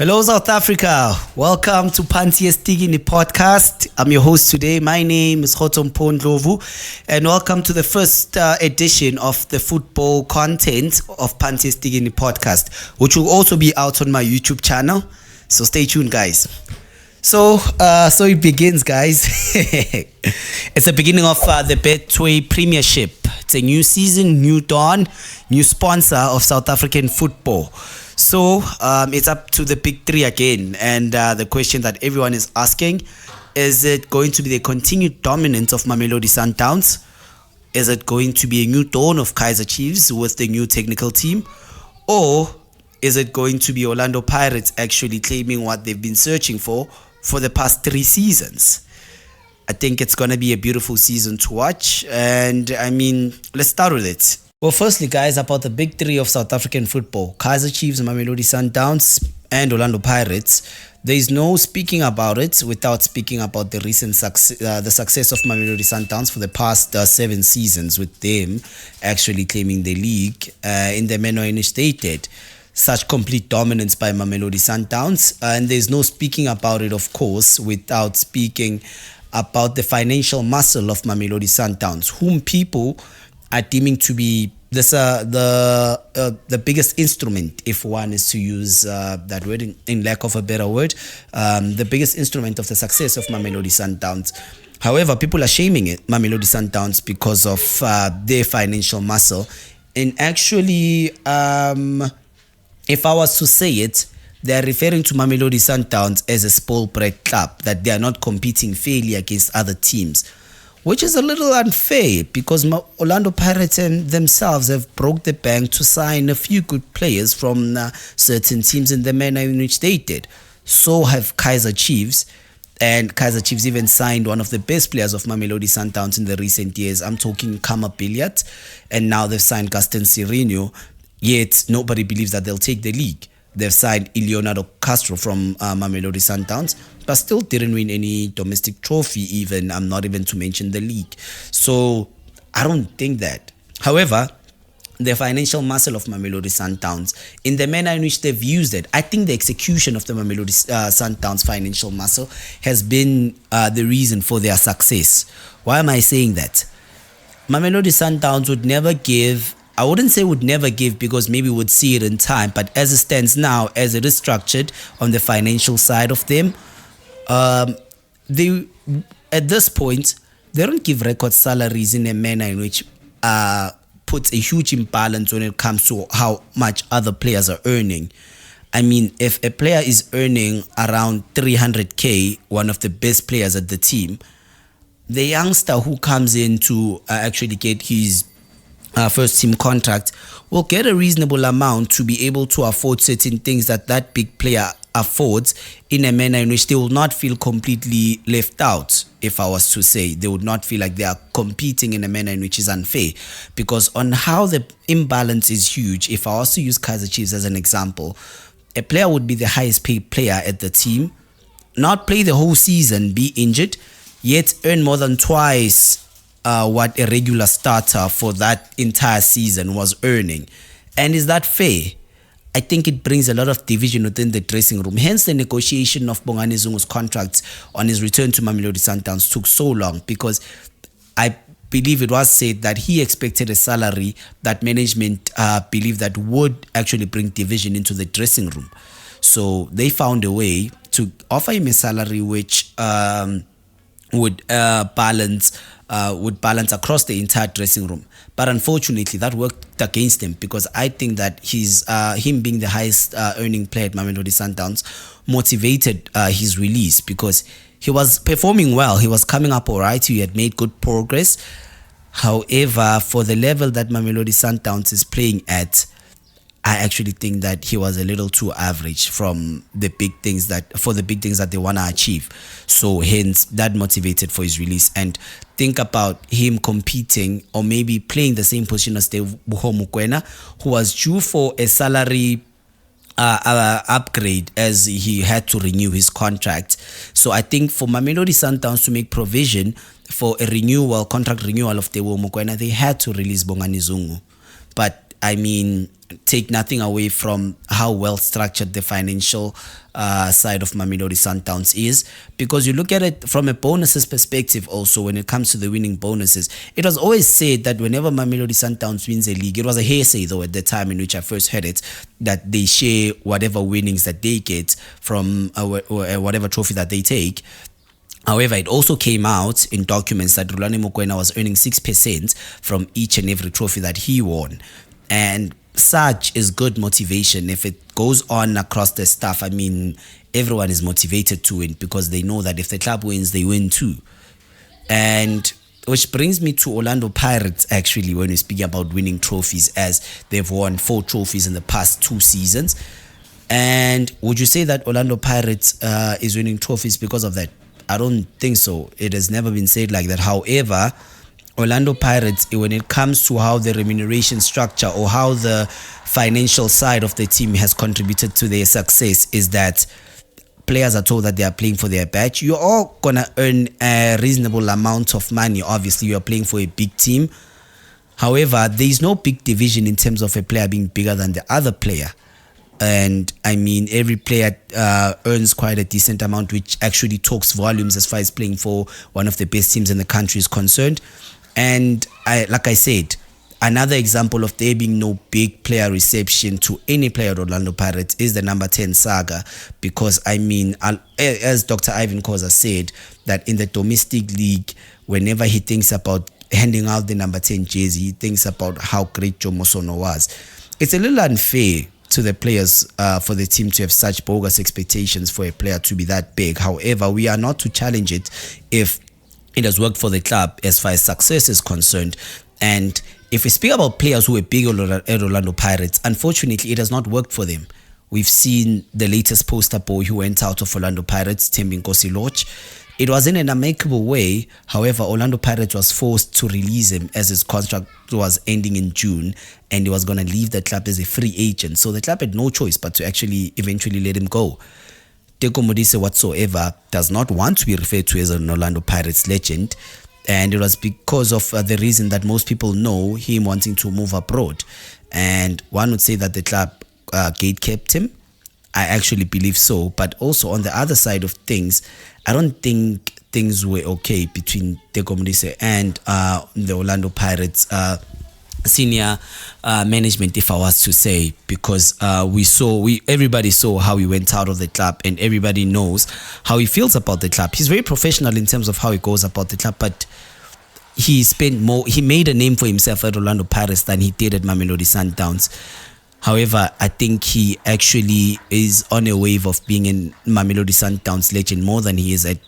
Hello, South Africa. Welcome to Panties Tigini podcast. I'm your host today. My name is Kgotso Ndlovu, and welcome to the first edition of the football content of Panties Tigini podcast, which will also be out on my YouTube channel. So stay tuned, guys. So it begins, guys. It's the beginning of the Betway Premiership. It's a new season, new dawn, new sponsor of South African football. So it's up to the big three again, and the question that everyone is asking, is it going to be the continued dominance of Mamelodi Sundowns? Is it going to be a new dawn of Kaizer Chiefs with the new technical team? Or is it going to be Orlando Pirates actually claiming what they've been searching for the past 3 seasons? I think it's going to be a beautiful season to watch, and I mean, let's start with it. Well, firstly, guys, about the big three of South African football, Kaizer Chiefs, Mamelodi Sundowns, and Orlando Pirates. There is no speaking about it without speaking about the recent the success of Mamelodi Sundowns for the past 7 seasons, with them actually claiming the league in the manner in which they did. Such complete dominance by Mamelodi Sundowns, and there's no speaking about it, of course, without speaking about the financial muscle of Mamelodi Sundowns, whom people are deeming to be the biggest instrument, if one is to use that word in lack of a better word, the biggest instrument of the success of Mamelodi Sundowns. However, people are shaming it, Mamelodi Sundowns, because of their financial muscle. And actually, if I was to say it, they are referring to Mamelodi Sundowns as a spoiled brat club, that they are not competing fairly against other teams, which is a little unfair because Orlando Pirates themselves have broke the bank to sign a few good players from certain teams in the manner in which they did. So have Kaizer Chiefs, and Kaizer Chiefs even signed one of the best players of Mamelodi Sundowns in the recent years. I'm talking Kama Billiat, and now they've signed Gaston Sireno, yet nobody believes that they'll take the league. They've signed Leonardo Castro from Mamelodi Sundowns, but still didn't win any domestic trophy even, not even to mention the league. So I don't think that. However, the financial muscle of Mamelodi Sundowns, in the manner in which they've used it, I think the execution of the Mamelodi Sundowns financial muscle has been the reason for their success. Why am I saying that? Mamelodi Sundowns would never give, I wouldn't say would never give because maybe would see it in time, but as it stands now, as it is structured on the financial side of them, they, at this point, they don't give record salaries in a manner in which puts a huge imbalance when it comes to how much other players are earning. I mean, if a player is earning around 300k, one of the best players at the team, the youngster who comes in to actually get his first team contract will get a reasonable amount to be able to afford certain things that big player affords, in a manner in which they will not feel completely left out. If I was to say, they would not feel like they are competing in a manner in which is unfair, because on how the imbalance is huge. If I was to use Kaizer Chiefs as an example, a player would be the highest paid player at the team, not play the whole season, be injured, yet earn more than twice what a regular starter for that entire season was earning. And is that fair? I think it brings a lot of division within the dressing room. Hence, the negotiation of Bongani Zungu's contract on his return to Mamelodi Sundowns took so long, because I believe it was said that he expected a salary that management believed that would actually bring division into the dressing room. So they found a way to offer him a salary which would balance across the entire dressing room. But unfortunately, that worked against him, because I think that him being the highest earning player at Mamelodi Sundowns motivated his release, because he was performing well. He was coming up all right. He had made good progress. However, for the level that Mamelodi Sundowns is playing at, I actually think that he was a little too average for the big things that they want to achieve. So hence that motivated for his release. And think about him competing or maybe playing the same position as Ndlovu Mokoena, who was due for a salary upgrade as he had to renew his contract. So I think for Mamelodi Sundowns to make provision for a contract renewal of Ndlovu Mokoena, they had to release Bongani Zungu. But I mean, take nothing away from how well structured the financial side of Mamelodi Sundowns is, because you look at it from a bonuses perspective also. When it comes to the winning bonuses, it was always said that whenever Mamelodi Sundowns wins a league, it was a hearsay though at the time in which I first heard it, that they share whatever winnings that they get from whatever trophy that they take. However, it also came out in documents that Rulani Mokoena was earning 6% from each and every trophy that he won. And such is good motivation. If it goes on across the staff, I mean, everyone is motivated to win, because they know that if the club wins, they win too. And which brings me to Orlando Pirates, actually, when we speak about winning trophies, as they've won 4 trophies in the past 2 seasons. And would you say that Orlando Pirates is winning trophies because of that? I don't think so. It has never been said like that. However, Orlando Pirates, when it comes to how the remuneration structure or how the financial side of the team has contributed to their success, is that players are told that they are playing for their badge. You're all gonna earn a reasonable amount of money. Obviously, you're playing for a big team. However, there is no big division in terms of a player being bigger than the other player. And I mean, every player earns quite a decent amount, which actually talks volumes as far as playing for one of the best teams in the country is concerned. And like I said, another example of there being no big player reception to any player at Orlando Pirates is the number 10 saga. Because I mean, as Dr. Ivan Khoza said, that in the domestic league, whenever he thinks about handing out the number 10 jersey, he thinks about how great Joe Mosono was. It's a little unfair to the players for the team to have such bogus expectations for a player to be that big. However, we are not to challenge it if it has worked for the club as far as success is concerned. And if we speak about players who were big at Orlando Pirates, unfortunately, it has not worked for them. We've seen the latest poster boy who went out of Orlando Pirates, Thembinkosi Loch. It was in an amicable way. However, Orlando Pirates was forced to release him as his contract was ending in June, and he was going to leave the club as a free agent. So the club had no choice but to actually eventually let him go. Teko Modise whatsoever does not want to be referred to as an Orlando Pirates legend, and it was because of the reason that most people know, him wanting to move abroad. And one would say that the club gate-kept him. I actually believe so. But also on the other side of things, I don't think things were okay between Teko Modise and the Orlando Pirates senior management, if I was to say, because everybody saw how he went out of the club, and everybody knows how he feels about the club. He's very professional in terms of how he goes about the club, but he made a name for himself at Orlando Pirates than he did at Mamelodi Sundowns. However, I think he actually is on a wave of being a Mamelodi Sundowns legend more than he is an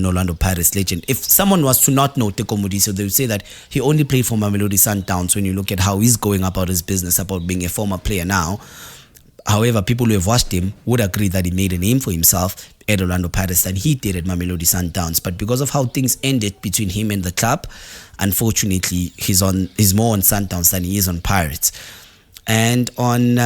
Orlando Pirates legend. If someone was to not know Teko Modise, they would say that he only played for Mamelodi Sundowns when you look at how he's going about his business, about being a former player now. However, people who have watched him would agree that he made a name for himself at Orlando Pirates than he did at Mamelodi Sundowns. But because of how things ended between him and the club, unfortunately, he's more on Sundowns than he is on Pirates. And on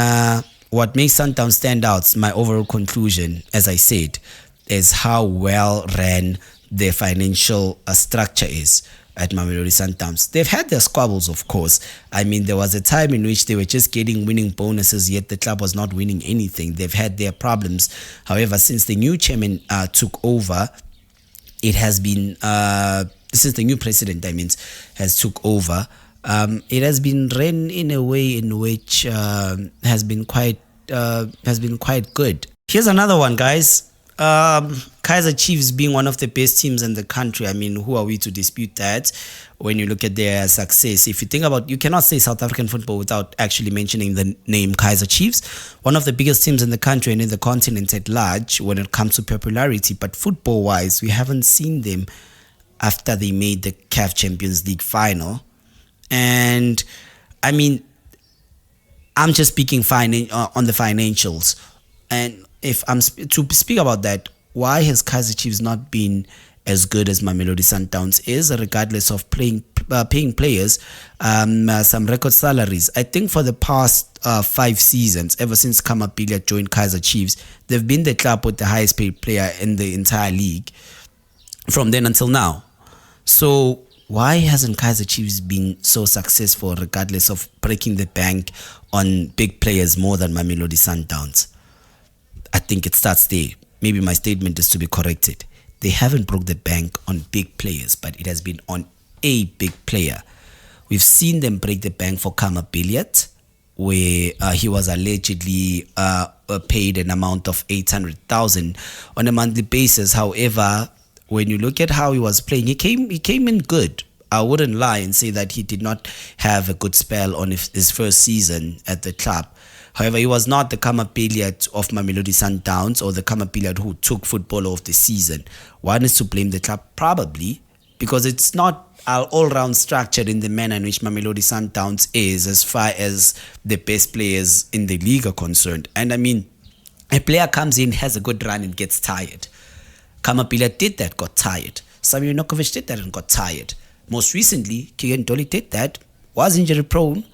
what makes Sundowns stand out, my overall conclusion, as I said, is how well ran their financial structure is at Mamelodi Sundowns. They've had their squabbles, of course. I mean, there was a time in which they were just getting winning bonuses, yet the club was not winning anything. They've had their problems. However, since the new chairman took over, it has been, since the new president, has took over, it has been run in a way in which has been quite good. Here's another one, guys. Kaizer Chiefs being one of the best teams in the country. I mean, who are we to dispute that when you look at their success? If you think about, you cannot say South African football without actually mentioning the name Kaizer Chiefs, one of the biggest teams in the country and in the continent at large when it comes to popularity. But football-wise, we haven't seen them after they made the CAF Champions League final. And I mean, I'm just speaking on the financials. And if I'm to speak about that, why has Kaizer Chiefs not been as good as Mamelodi Sundowns is, regardless of paying players some record salaries? I think for the past 5 seasons, ever since Kamapila joined Kaizer Chiefs, they've been the club with the highest paid player in the entire league from then until now. So why hasn't Kaizer Chiefs been so successful regardless of breaking the bank on big players more than Mamelodi Sundowns? I think it starts there. Maybe my statement is to be corrected. They haven't broke the bank on big players, but it has been on a big player. We've seen them break the bank for Kama Billiat, where he was allegedly paid an amount of 800,000 on a monthly basis. However, when you look at how he was playing, he came in good. I wouldn't lie and say that he did not have a good spell on his first season at the club. However, he was not the Kama Billiat of Mamelodi Sundowns or the Kama Billiat who took football of the season. One is to blame the club, probably, because it's not all-round structured in the manner in which Mamelodi Sundowns is as far as the best players in the league are concerned. And I mean, a player comes in, has a good run and gets tired. Kama Billiat did that, got tired. Samir Nokovic did that and got tired. Most recently, Kgotso did that, was injury prone,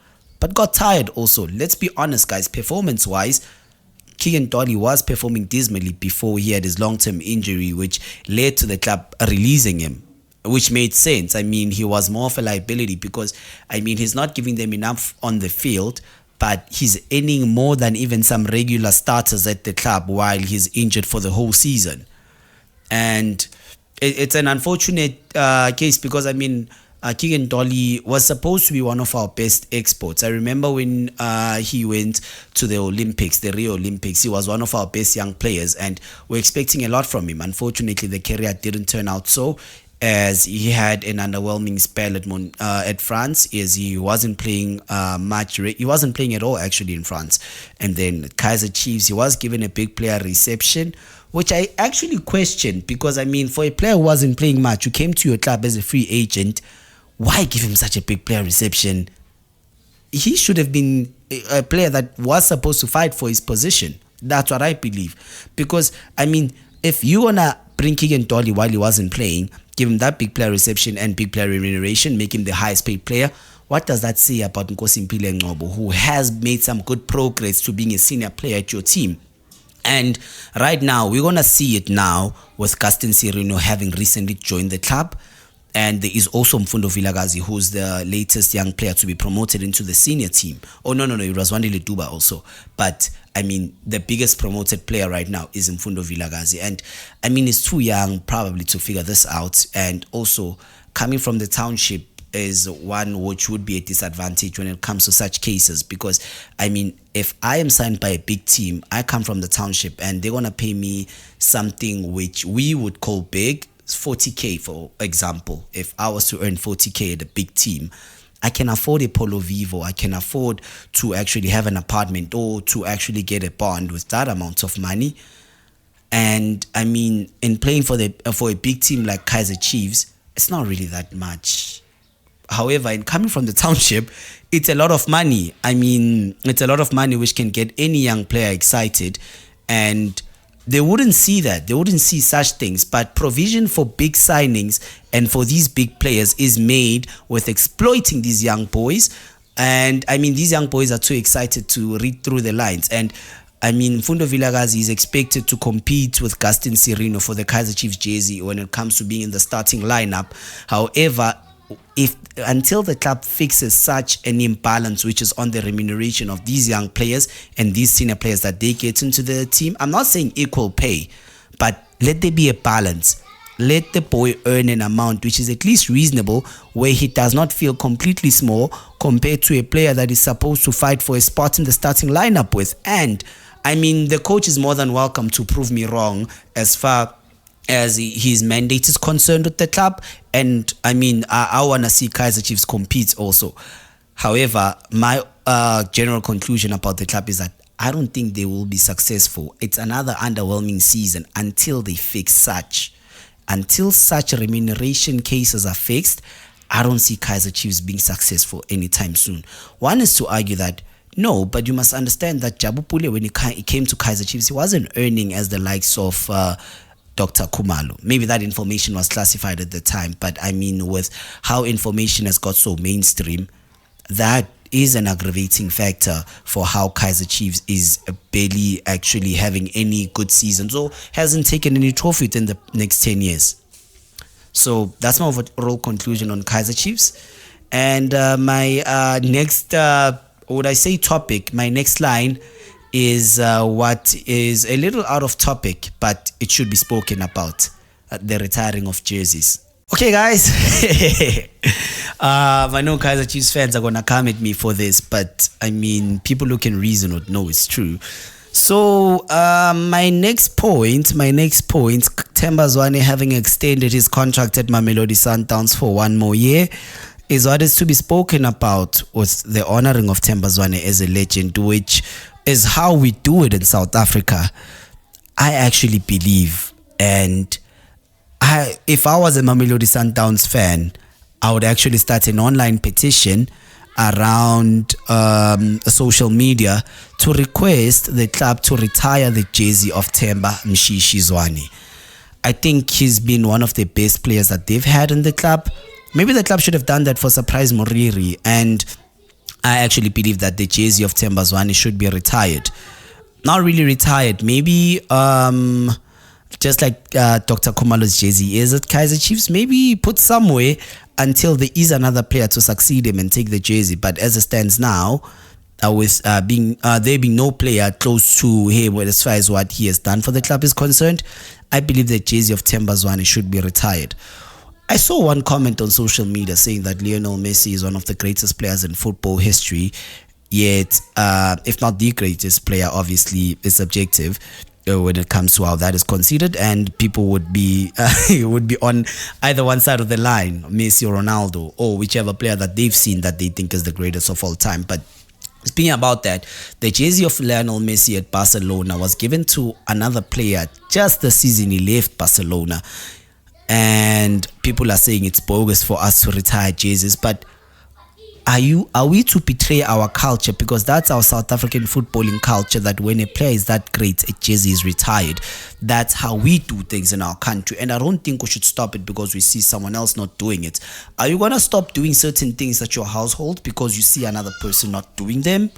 but got tired also. Let's be honest, guys, performance-wise, Kgotso was performing dismally before he had his long-term injury, which led to the club releasing him, which made sense. I mean, he was more of a liability because, I mean, he's not giving them enough on the field, but he's earning more than even some regular starters at the club while he's injured for the whole season. And it's an unfortunate case because, I mean, Kgotso was supposed to be one of our best exports. I remember when he went to the Olympics, the Rio Olympics, he was one of our best young players and we're expecting a lot from him. Unfortunately, the career didn't turn out so, as he had an underwhelming spell at France, as he wasn't playing much. He wasn't playing at all, actually, in France. And then Kaizer Chiefs, he was given a big player reception, which I actually questioned because, I mean, for a player who wasn't playing much, who came to your club as a free agent, why give him such a big player reception? He should have been a player that was supposed to fight for his position. That's what I believe. Because, I mean, if you want to bring Kgotso while he wasn't playing, give him that big player reception and big player remuneration, make him the highest paid player, what does that say about Nkosimpile Ngcobo, who has made some good progress to being a senior player at your team? And right now, we're going to see it now with Gaston Sirino having recently joined the club. And there is also Mfundo Vilakazi, who's the latest young player to be promoted into the senior team. Oh, no, it was Wandile Duba also. But, I mean, the biggest promoted player right now is Mfundo Vilakazi. And, I mean, he's too young probably to figure this out. And also, coming from the township is one which would be a disadvantage when it comes to such cases. Because, I mean, if I am signed by a big team, I come from the township and they're going to pay me something which we would call big, 40K, for example. If I was to earn 40K at a big team, I can afford a Polo Vivo. I can afford to actually have an apartment or to actually get a bond with that amount of money. And I mean, in playing for a big team like Kaizer Chiefs, it's not really that much. However, in coming from the township, it's a lot of money. I mean, it's a lot of money which can get any young player excited, and they wouldn't see that. They wouldn't see such things. But provision for big signings and for these big players is made with exploiting these young boys. And I mean, these young boys are too excited to read through the lines. And I mean, Mfundo Vilakazi is expected to compete with Gaston Sirino for the Kaizer Chiefs jersey when it comes to being in the starting lineup. However, until the club fixes such an imbalance which is on the remuneration of these young players and these senior players that they get into the team, I'm not saying equal pay, but let there be a balance. Let the boy earn an amount which is at least reasonable, where he does not feel completely small compared to a player that is supposed to fight for a spot in the starting lineup with. And I mean, the coach is more than welcome to prove me wrong as far as his mandate is concerned with the club. And I mean, I want to see Kaizer Chiefs compete also. However, my general conclusion about the club is that I don't think they will be successful. It's another underwhelming season until they fix such. Until such remuneration cases are fixed, I don't see Kaizer Chiefs being successful anytime soon. One is to argue that no, but you must understand that Jabu Pule, when he came to Kaizer Chiefs, he wasn't earning as the likes of Dr. Khumalo. Maybe that information was classified at the time, but I mean, with how information has got so mainstream, that is an aggravating factor for how Kaizer Chiefs is barely actually having any good seasons or hasn't taken any trophy within the next 10 years. So that's my overall conclusion on Kaizer Chiefs. And my next, would I say topic, my next line is what is a little out of topic, but it should be spoken about, the retiring of jerseys. Okay, guys. I know Kaizer Chiefs fans are going to come at me for this, but I mean, people who can reason would know it's true. So my next point, Themba Zwane having extended his contract at Mamelodi Sundowns for one more year is what is to be spoken about, with the honoring of Themba Zwane as a legend, which is how we do it in South Africa. I actually believe, and if I was a Mamelodi Sundowns fan, I would actually start an online petition around social media to request the club to retire the jersey of Themba Mshishi Zwane. I think he's been one of the best players that they've had in the club. Maybe the club should have done that for Surprise Moriri, and I actually believe that the jersey of Themba Zwane should be retired. Not really retired, maybe just like Dr. Khumalo's jersey is at Kaizer Chiefs, maybe put somewhere until there is another player to succeed him and take the jersey. But as it stands now, with there being no player close to him as far as what he has done for the club is concerned, I believe the jersey of Themba Zwane should be retired. I saw one comment on social media saying that Lionel Messi is one of the greatest players in football history, yet if not the greatest player, obviously it's subjective when it comes to how that is considered, and people would be on either one side of the line, Messi or Ronaldo, or whichever player that they've seen that they think is the greatest of all time. But speaking about that, the jersey of Lionel Messi at Barcelona was given to another player just the season he left Barcelona, and people are saying it's bogus for us to retire jerseys. But are we to betray our culture? Because that's our South African footballing culture, that when a player is that great, a jersey is retired. That's how we do things in our country, and I don't think we should stop it because we see someone else not doing it. Are you gonna stop doing certain things at your household because you see another person not doing them?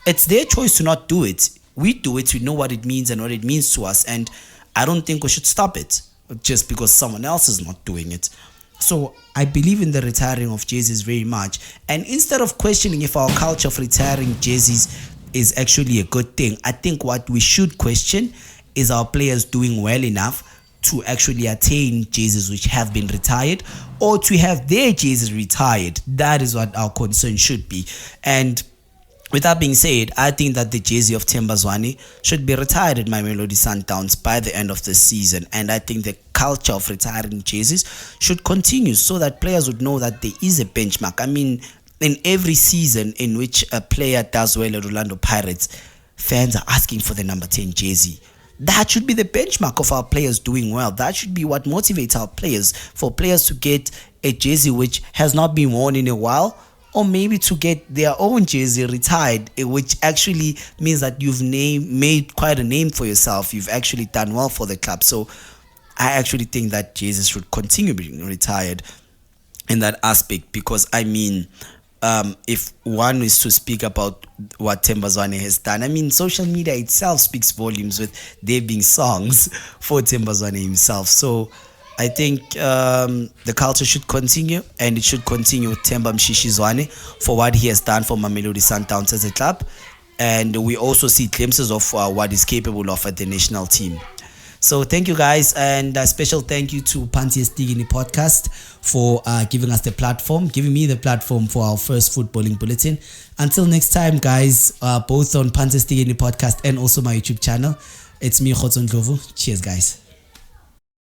It's their choice to not do it. We do it, we know what it means and what it means to us, and I don't think we should stop it just because someone else is not doing it. So I believe in the retiring of jerseys very much. And instead of questioning if our culture of retiring jerseys is actually a good thing, I think what we should question is our players doing well enough to actually attain jerseys which have been retired, or to have their jerseys retired. That is what our concern should be. And with that being said, I think that the jersey of Themba Zwane should be retired at Mamelodi Sundowns by the end of the season. And I think the culture of retiring jerseys should continue so that players would know that there is a benchmark. I mean, in every season in which a player does well at Orlando Pirates, fans are asking for the number 10 jersey. That should be the benchmark of our players doing well. That should be what motivates our players, for players to get a jersey which has not been worn in a while, or maybe to get their own jersey retired, which actually means that you've made quite a name for yourself. You've actually done well for the club. So I actually think that jerseys should continue being retired in that aspect, because I mean, if one is to speak about what Themba Zwane has done, I mean, social media itself speaks volumes with there being songs for Themba Zwane himself. So I think the culture should continue, and it should continue with Themba Mshishi Zwane for what he has done for Mamelodi Sundowns as a club. And we also see glimpses of what he's capable of at the national team. So thank you guys, and a special thank you to Panti Estigini podcast for giving me the platform for our first footballing bulletin. Until next time, guys, both on Panti Estigini podcast and also my YouTube channel. It's me, Kgotso Ndlovu. Cheers, guys.